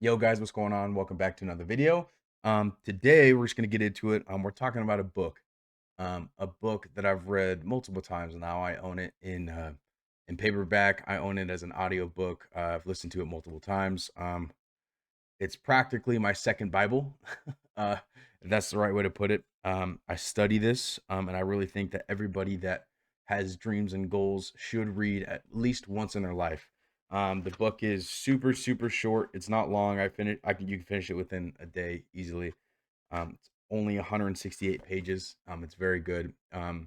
Yo guys, what's going on? Welcome back to another video. Today we're just gonna get into it. We're talking about a book that I've read multiple times now. I own it in paperback. I own it as an audio book. I've listened to it multiple times. It's practically my second Bible. If that's the right way to put it. I study this, and I really think that everybody that has dreams and goals should read at least once in their life. The book is super, super short. It's not long. You can finish it within a day easily. It's only 168 pages. It's very good. I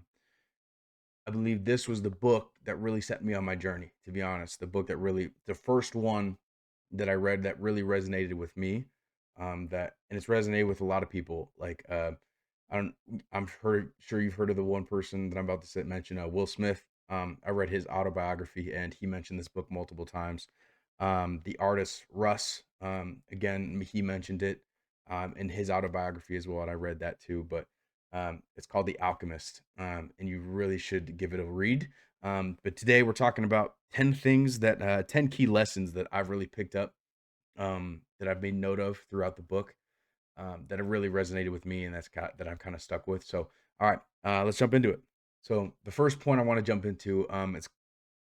believe this was the book that really set me on my journey, to be honest. The first one that I read that really resonated with me. And it's resonated with a lot of people. I don't, sure you've heard of the one person that I'm about to mention, Will Smith. I read his autobiography and he mentioned this book multiple times. The artist Russ, again, he mentioned it in his autobiography as well. And I read that too. But it's called The Alchemist, and you really should give it a read. But today we're talking about 10 key lessons that I've really picked up, that I've made note of throughout the book, that have really resonated with me, and that I'm kind of stuck with. So, all right, let's jump into it. So, the first point I want to jump into,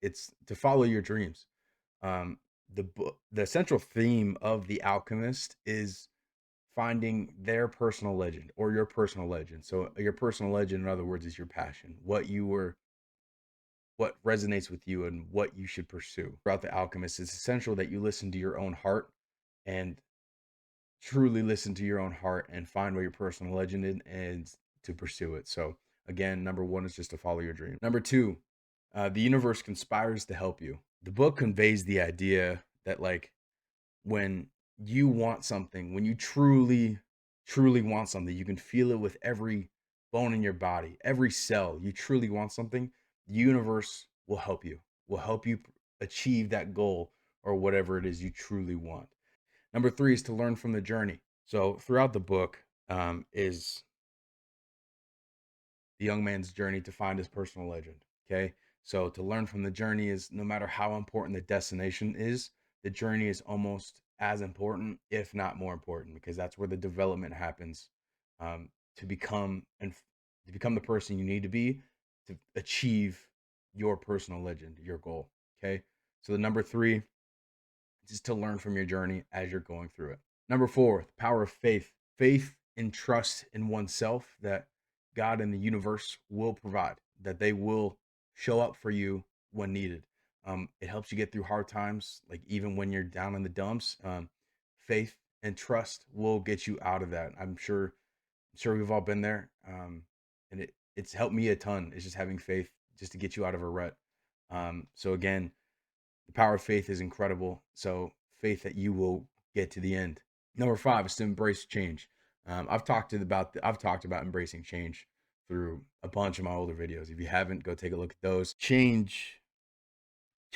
it's to follow your dreams. The central theme of The Alchemist is finding their personal legend or your personal legend. So your personal legend, in other words, is your passion, what resonates with you and what you should pursue. Throughout The Alchemist, it's essential that you listen to your own heart and truly listen to your own heart and find what your personal legend is and to pursue it. So again, number one is just to follow your dream. Number two, the universe conspires to help you. The book conveys the idea that when you want something, when you truly want something, you can feel it with every bone in your body, every cell. You truly want something, the universe will help you achieve that goal or whatever it is you truly want. Number three is to learn from the journey. So throughout the book, is the young man's journey to find his personal legend. Okay. So to learn from the journey is, no matter how important the destination is, the journey is almost as important, if not more important, because that's where the development happens, to become to become the person you need to be to achieve your personal legend, your goal. Okay. So the number three is to learn from your journey as you're going through it. Number four, the power of faith. Faith and trust in oneself that God and the universe will provide, that they will show up for you when needed. It helps you get through hard times, like even when you're down in the dumps. Faith and trust will get you out of that. I'm sure we've all been there, and it's helped me a ton. It's just having faith, just to get you out of a rut. So again, the power of faith is incredible. So faith that you will get to the end. Number five is to embrace change. I've talked about embracing change through a bunch of my older videos. If you haven't, go take a look at those. Change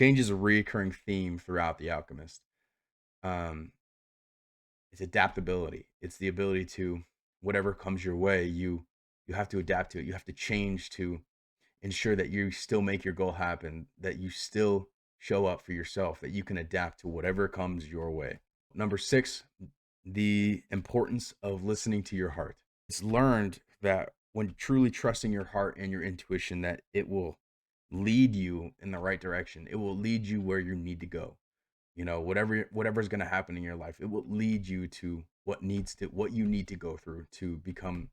is a recurring theme throughout The Alchemist. Um, it's adaptability. It's the ability to, whatever comes your way, you have to adapt to it. You have to change to ensure that you still make your goal happen, that you still show up for yourself, that you can adapt to whatever comes your way. Number six, the importance of listening to your heart. It's learned that when truly trusting your heart and your intuition, that it will lead you in the right direction. It will lead you where you need to go. Whatever's going to happen in your life, it will lead you to what you need to go through to become,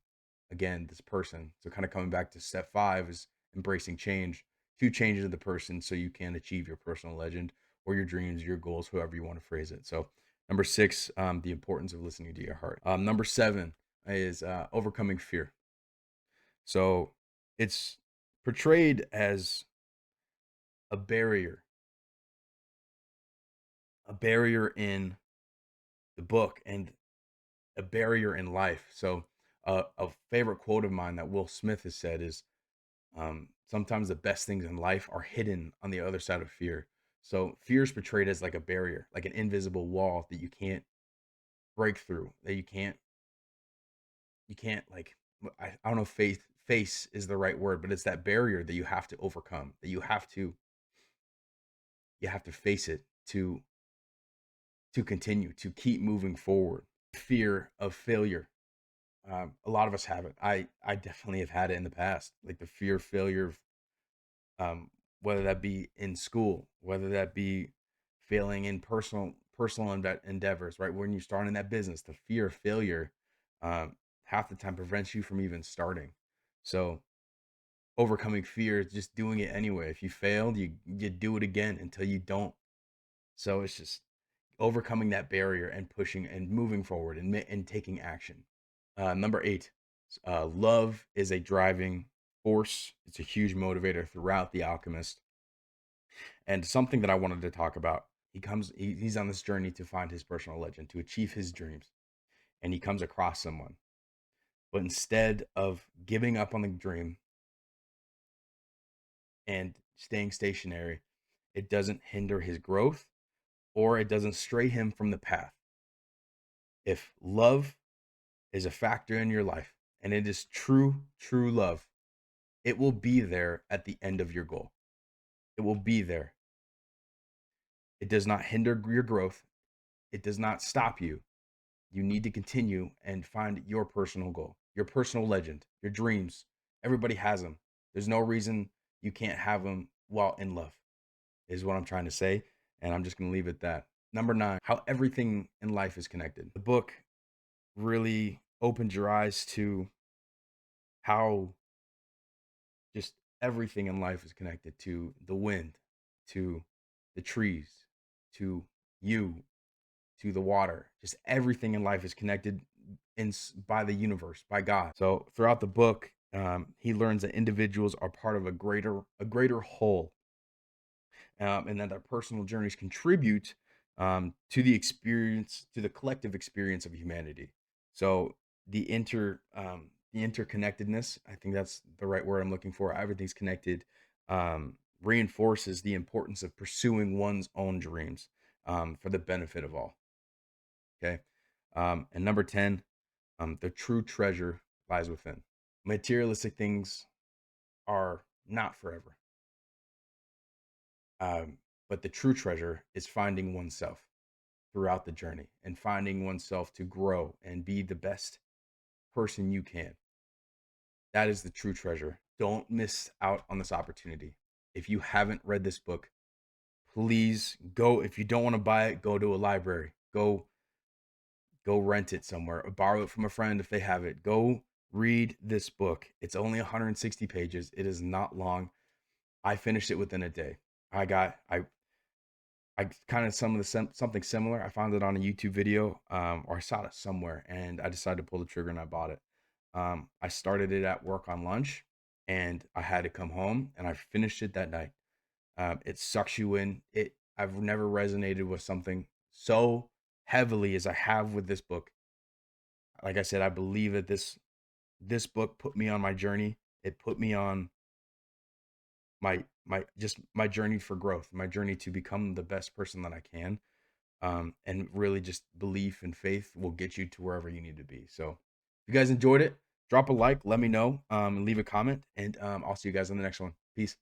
again, this person. So kind of coming back to step five is embracing change, to change into the person so you can achieve your personal legend or your dreams, your goals, however you want to phrase it. So number six, the importance of listening to your heart. Number seven is overcoming fear. So it's portrayed as a barrier, a barrier in the book and a barrier in life. So a favorite quote of mine that Will Smith has said is, sometimes the best things in life are hidden on the other side of fear. So fear is portrayed as like a barrier, like an invisible wall that you can't break through, that you can't like, I don't know if face is the right word, but it's that barrier that you have to overcome, that you have to face it to to continue, to keep moving forward. Fear of failure. A lot of us have it. I definitely have had it in the past, like the fear of failure, um, whether that be in school, whether that be failing in personal endeavors, right? When you're starting that business, the fear of failure, half the time prevents you from even starting. So overcoming fear is just doing it anyway. If you failed, you do it again until you don't. So it's just overcoming that barrier and pushing and moving forward and taking action. Number 8, love is a driving force. It's a huge motivator throughout The Alchemist. And something that I wanted to talk about. He's on this journey to find his personal legend, to achieve his dreams, and he comes across someone. But instead of giving up on the dream and staying stationary, it doesn't hinder his growth or it doesn't stray him from the path. If love is a factor in your life and it is true love, it will be there at the end of your goal. It will be there. It does not hinder your growth. It does not stop you. You need to continue and find your personal goal, your personal legend, your dreams. Everybody has them. There's no reason you can't have them while in love, is what I'm trying to say. And I'm just going to leave it at that. Number 9, how everything in life is connected. The book really opened your eyes to how just everything in life is connected, to the wind, to the trees, to you, to the water. Just everything in life is connected by the universe, by God. So throughout the book, he learns that individuals are part of a greater whole, and that their personal journeys contribute to the experience, to the collective experience of humanity. So the interconnectedness, I think that's the right word I'm looking for. Everything's connected. Reinforces the importance of pursuing one's own dreams, for the benefit of all. Okay. And number 10, the true treasure lies within. Materialistic things are not forever. Um, but the true treasure is finding oneself throughout the journey and finding oneself to grow and be the best person you can. That is the true treasure. Don't miss out on this opportunity. If you haven't read this book, please go. If you don't want to buy it, go to a library. Go rent it somewhere or borrow it from a friend if they have it. Go read this book. It's only 160 pages. It is not long. I finished it within a day. I kind of something similar. I found it on a YouTube video, or I saw it somewhere, and I decided to pull the trigger and I bought it. I started it at work on lunch, and I had to come home, and I finished it that night. It sucks you in. I've never resonated with something so heavily as I have with this book. Like I said, I believe that this book put me on my journey. It put me on my journey for growth, my journey to become the best person that I can. And really just belief and faith will get you to wherever you need to be. So if you guys enjoyed it, drop a like, let me know, and leave a comment, and I'll see you guys on the next one. Peace.